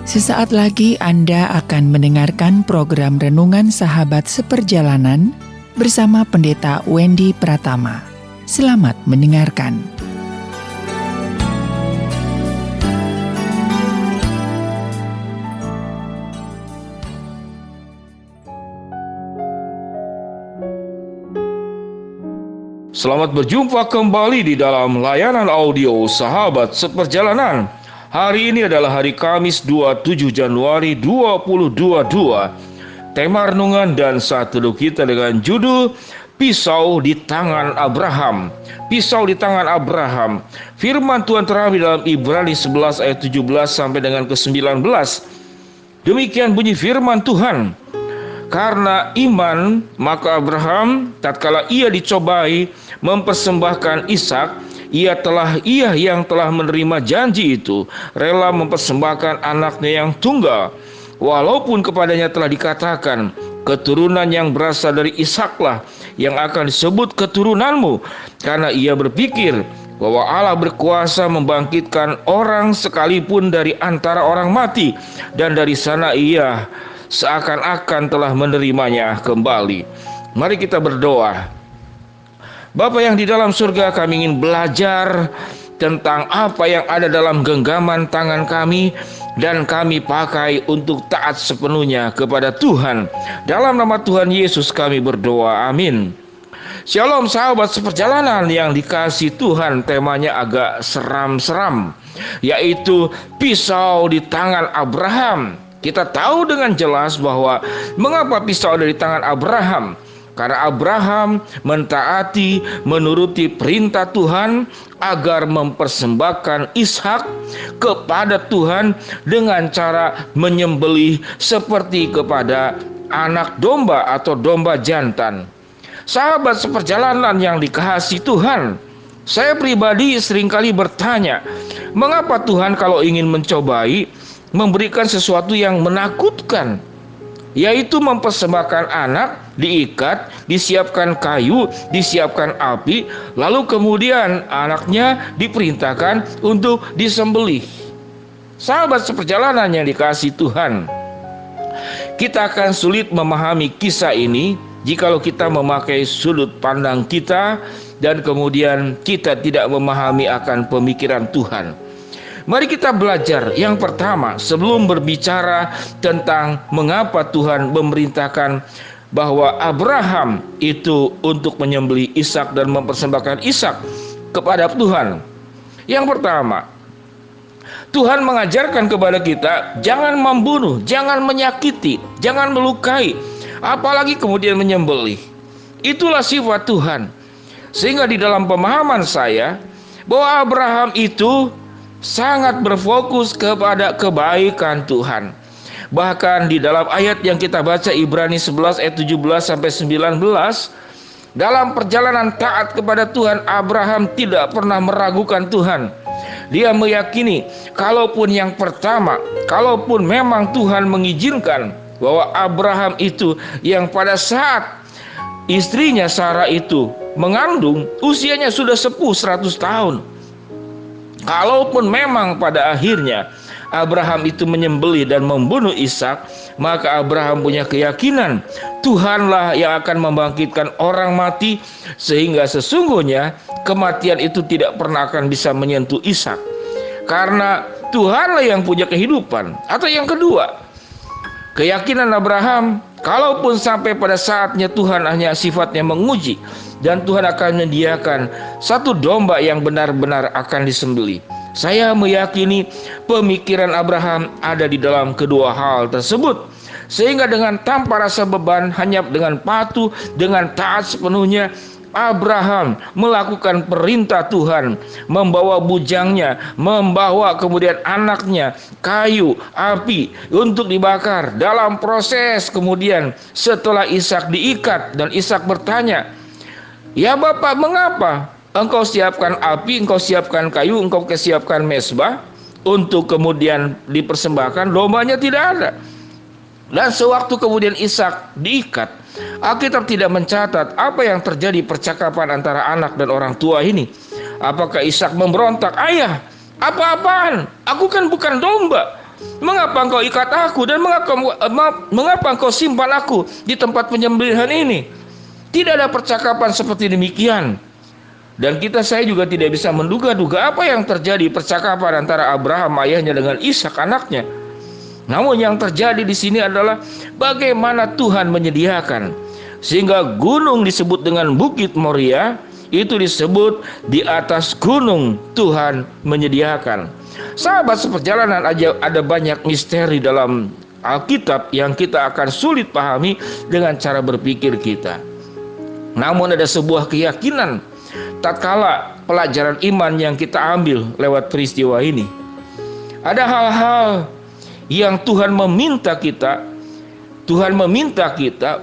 Sesaat lagi Anda akan mendengarkan program Renungan Sahabat Seperjalanan bersama Pendeta Wendy Pratama. Selamat mendengarkan. Selamat berjumpa kembali di dalam layanan audio Sahabat Seperjalanan. Hari ini adalah hari Kamis 27 Januari 2022. Tema renungan dan saat teduh kita dengan judul Pisau di Tangan Abraham. Pisau di tangan Abraham. Firman Tuhan terambil dalam Ibrani 11 ayat 17 sampai dengan ke-19. Demikian bunyi firman Tuhan. Karena iman, maka Abraham tatkala ia dicobai mempersembahkan Ishak, ia yang telah menerima janji itu rela mempersembahkan anaknya yang tunggal, walaupun kepadanya telah dikatakan, keturunan yang berasal dari Ishaklah yang akan disebut keturunanmu, karena ia berpikir bahwa Allah berkuasa membangkitkan orang sekalipun dari antara orang mati, dan dari sana ia seakan-akan telah menerimanya kembali. Mari kita berdoa. Bapa yang di dalam surga, kami ingin belajar tentang apa yang ada dalam genggaman tangan kami, dan kami pakai untuk taat sepenuhnya kepada Tuhan. Dalam nama Tuhan Yesus kami berdoa, amin. Shalom sahabat seperjalanan yang dikasihi Tuhan. Temanya agak seram-seram, yaitu pisau di tangan Abraham. Kita tahu dengan jelas bahwa mengapa pisau ada di tangan Abraham. Karena Abraham mentaati, menuruti perintah Tuhan agar mempersembahkan Ishak kepada Tuhan dengan cara menyembelih seperti kepada anak domba atau domba jantan. Sahabat seperjalanan yang dikasihi Tuhan, saya pribadi seringkali bertanya, mengapa Tuhan kalau ingin mencobai memberikan sesuatu yang menakutkan, yaitu mempersembahkan anak, diikat, disiapkan kayu, disiapkan api, lalu kemudian anaknya diperintahkan untuk disembelih. Sahabat seperjalanan yang dikasihi Tuhan, kita akan sulit memahami kisah ini jikalau kita memakai sudut pandang kita dan kemudian kita tidak memahami akan pemikiran Tuhan. Mari kita belajar. Yang pertama, sebelum berbicara tentang mengapa Tuhan memerintahkan bahwa Abraham itu untuk menyembelih Ishak dan mempersembahkan Ishak kepada Tuhan. Yang pertama, Tuhan mengajarkan kepada kita jangan membunuh, jangan menyakiti, jangan melukai, apalagi kemudian menyembelih. Itulah sifat Tuhan. Sehingga di dalam pemahaman saya bahwa Abraham itu sangat berfokus kepada kebaikan Tuhan. Bahkan di dalam ayat yang kita baca Ibrani 11 ayat 17 sampai 19, dalam perjalanan taat kepada Tuhan, Abraham tidak pernah meragukan Tuhan. Dia meyakini kalaupun yang pertama, kalaupun memang Tuhan mengizinkan bahwa Abraham itu yang pada saat istrinya Sarah itu mengandung, usianya sudah sepuh 100 tahun. Kalaupun memang pada akhirnya Abraham itu menyembelih dan membunuh Ishak, maka Abraham punya keyakinan Tuhanlah yang akan membangkitkan orang mati, sehingga sesungguhnya kematian itu tidak pernah akan bisa menyentuh Ishak, karena Tuhanlah yang punya kehidupan. Atau yang kedua, keyakinan Abraham, kalaupun sampai pada saatnya Tuhan hanya sifatnya menguji, dan Tuhan akan menyediakan satu domba yang benar-benar akan disembelih. Saya meyakini pemikiran Abraham ada di dalam kedua hal tersebut. Sehingga dengan tanpa rasa beban, hanya dengan patuh, dengan taat sepenuhnya, Abraham melakukan perintah Tuhan, membawa bujangnya, membawa kemudian anaknya, kayu, api untuk dibakar. Dalam proses kemudian setelah Ishak diikat dan Ishak bertanya, "Ya Bapak, mengapa engkau siapkan api, engkau siapkan kayu, engkau siapkan mezbah untuk kemudian dipersembahkan, dombanya tidak ada?" Dan sewaktu kemudian Ishak diikat, Alkitab tidak mencatat apa yang terjadi percakapan antara anak dan orang tua ini. Apakah Ishak memberontak, "Ayah, apa-apaan? Aku kan bukan domba." Mengapa engkau ikat aku dan mengapa engkau simpan aku di tempat penyembelihan ini? Tidak ada percakapan seperti demikian. Dan saya juga tidak bisa menduga-duga apa yang terjadi percakapan antara Abraham ayahnya dengan Ishak anaknya. Namun yang terjadi di sini adalah bagaimana Tuhan menyediakan sehingga gunung disebut dengan Bukit Moria, itu disebut di atas gunung Tuhan menyediakan. Sahabat seperjalanan, ada banyak misteri dalam Alkitab yang kita akan sulit pahami dengan cara berpikir kita. Namun ada sebuah keyakinan tatkala pelajaran iman yang kita ambil lewat peristiwa ini. Ada hal-hal yang Tuhan meminta kita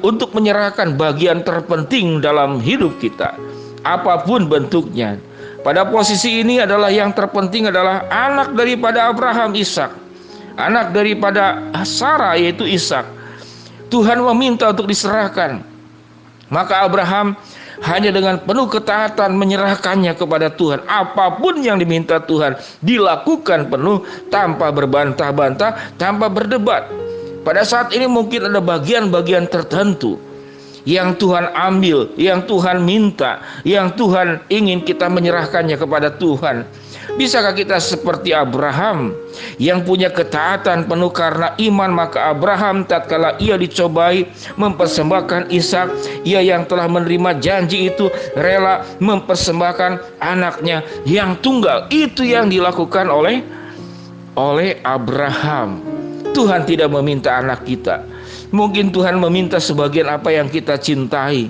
untuk menyerahkan bagian terpenting dalam hidup kita, apapun bentuknya. Pada posisi ini adalah yang terpenting adalah anak daripada Abraham, Ishak, anak daripada Sarah yaitu Ishak. Tuhan meminta untuk diserahkan. Maka Abraham hanya dengan penuh ketaatan menyerahkannya kepada Tuhan. Apapun yang diminta Tuhan dilakukan penuh, tanpa berbantah-bantah, tanpa berdebat. Pada saat ini mungkin ada bagian-bagian tertentu yang Tuhan ambil, yang Tuhan minta, yang Tuhan ingin kita menyerahkannya kepada Tuhan. Bisakah kita seperti Abraham yang punya ketaatan penuh karena iman? Maka Abraham tatkala ia dicobai mempersembahkan Ishak, ia yang telah menerima janji itu rela mempersembahkan anaknya yang tunggal. Itu yang dilakukan oleh Abraham. Tuhan tidak meminta anak kita. Mungkin Tuhan meminta sebagian apa yang kita cintai.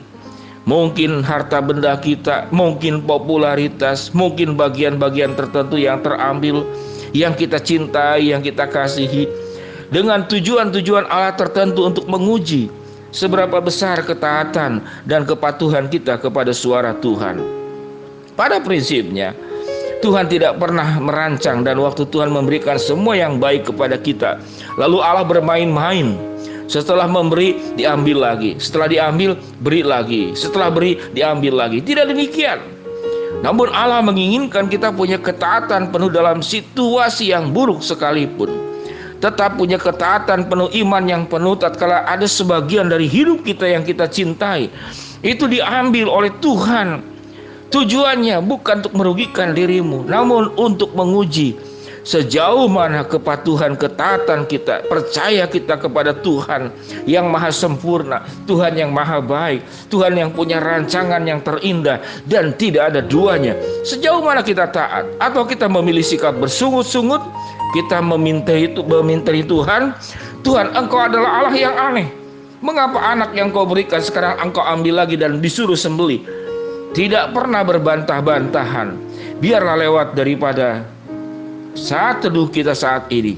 Mungkin harta benda kita, mungkin popularitas, mungkin bagian-bagian tertentu yang terambil, yang kita cintai, yang kita kasihi, dengan tujuan-tujuan Allah tertentu untuk menguji seberapa besar ketaatan dan kepatuhan kita kepada suara Tuhan. Pada prinsipnya, Tuhan tidak pernah merancang, dan waktu Tuhan memberikan semua yang baik kepada kita, lalu Allah bermain-main. Setelah memberi, diambil lagi. Setelah diambil, beri lagi. Setelah beri, diambil lagi. Tidak demikian. Namun Allah menginginkan kita punya ketaatan penuh dalam situasi yang buruk sekalipun. Tetap punya ketaatan penuh, iman yang penuh tatkala ada sebagian dari hidup kita yang kita cintai, itu diambil oleh Tuhan. Tujuannya bukan untuk merugikan dirimu, namun untuk menguji sejauh mana kepatuhan, ketaatan kita, percaya kita kepada Tuhan yang maha sempurna, Tuhan yang maha baik, Tuhan yang punya rancangan yang terindah dan tidak ada duanya. Sejauh mana kita taat, atau kita memilih sikap bersungut-sungut, kita memintai Tuhan, Tuhan engkau adalah Allah yang aneh. Mengapa anak yang kau berikan sekarang engkau ambil lagi dan disuruh sembelih? Tidak pernah berbantah-bantahan. Biarlah lewat daripada saat teduh kita saat ini,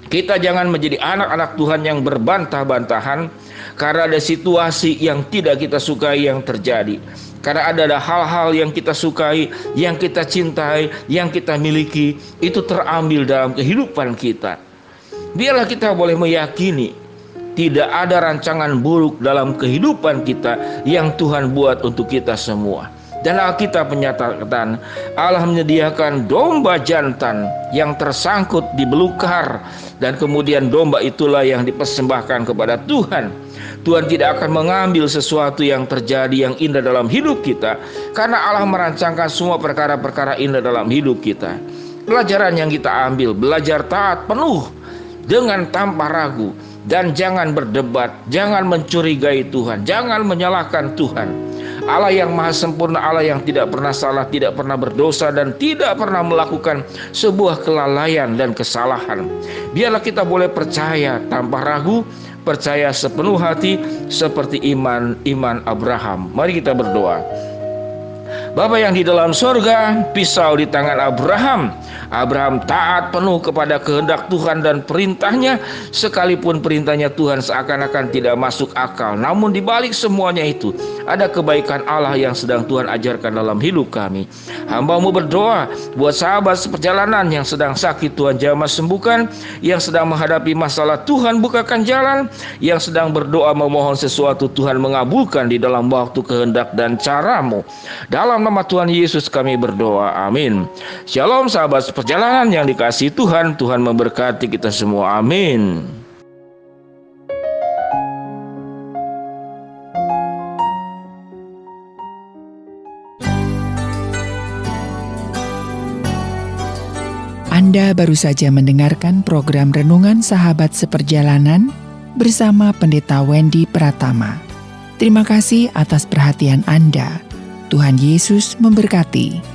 kita jangan menjadi anak-anak Tuhan yang berbantah-bantahan karena ada situasi yang tidak kita sukai yang terjadi, karena ada hal-hal yang kita sukai, yang kita cintai, yang kita miliki, itu terambil dalam kehidupan kita. Biarlah kita boleh meyakini tidak ada rancangan buruk dalam kehidupan kita yang Tuhan buat untuk kita semua. Dan Alkitab menyatakan Allah menyediakan domba jantan yang tersangkut di belukar, dan kemudian domba itulah yang dipersembahkan kepada Tuhan. Tuhan tidak akan mengambil sesuatu yang terjadi yang indah dalam hidup kita, karena Allah merancangkan semua perkara-perkara indah dalam hidup kita. Pelajaran yang kita ambil, belajar taat penuh dengan tanpa ragu, dan jangan berdebat, jangan mencurigai Tuhan, jangan menyalahkan Tuhan. Allah yang maha sempurna, Allah yang tidak pernah salah, tidak pernah berdosa, dan tidak pernah melakukan sebuah kelalaian dan kesalahan. Biarlah kita boleh percaya tanpa ragu, percaya sepenuh hati seperti iman Abraham. Mari kita berdoa. Bapa yang di dalam surga, pisau di tangan Abraham. Abraham taat penuh kepada kehendak Tuhan dan perintahnya, sekalipun perintahnya Tuhan seakan-akan tidak masuk akal. Namun di balik semuanya itu ada kebaikan Allah yang sedang Tuhan ajarkan dalam hidup kami. Hamba-Mu berdoa buat sahabat seperjalanan yang sedang sakit, Tuhan jamah sembuhkan, yang sedang menghadapi masalah, Tuhan bukakan jalan, yang sedang berdoa memohon sesuatu, Tuhan mengabulkan di dalam waktu kehendak dan cara-Mu. Dalam Dalam nama Tuhan Yesus kami berdoa, amin. Shalom sahabat seperjalanan yang dikasihi Tuhan, Tuhan memberkati kita semua, amin. Anda baru saja mendengarkan program Renungan Sahabat Seperjalanan bersama Pendeta Wendy Pratama. Terima kasih atas perhatian Anda. Tuhan Yesus memberkati.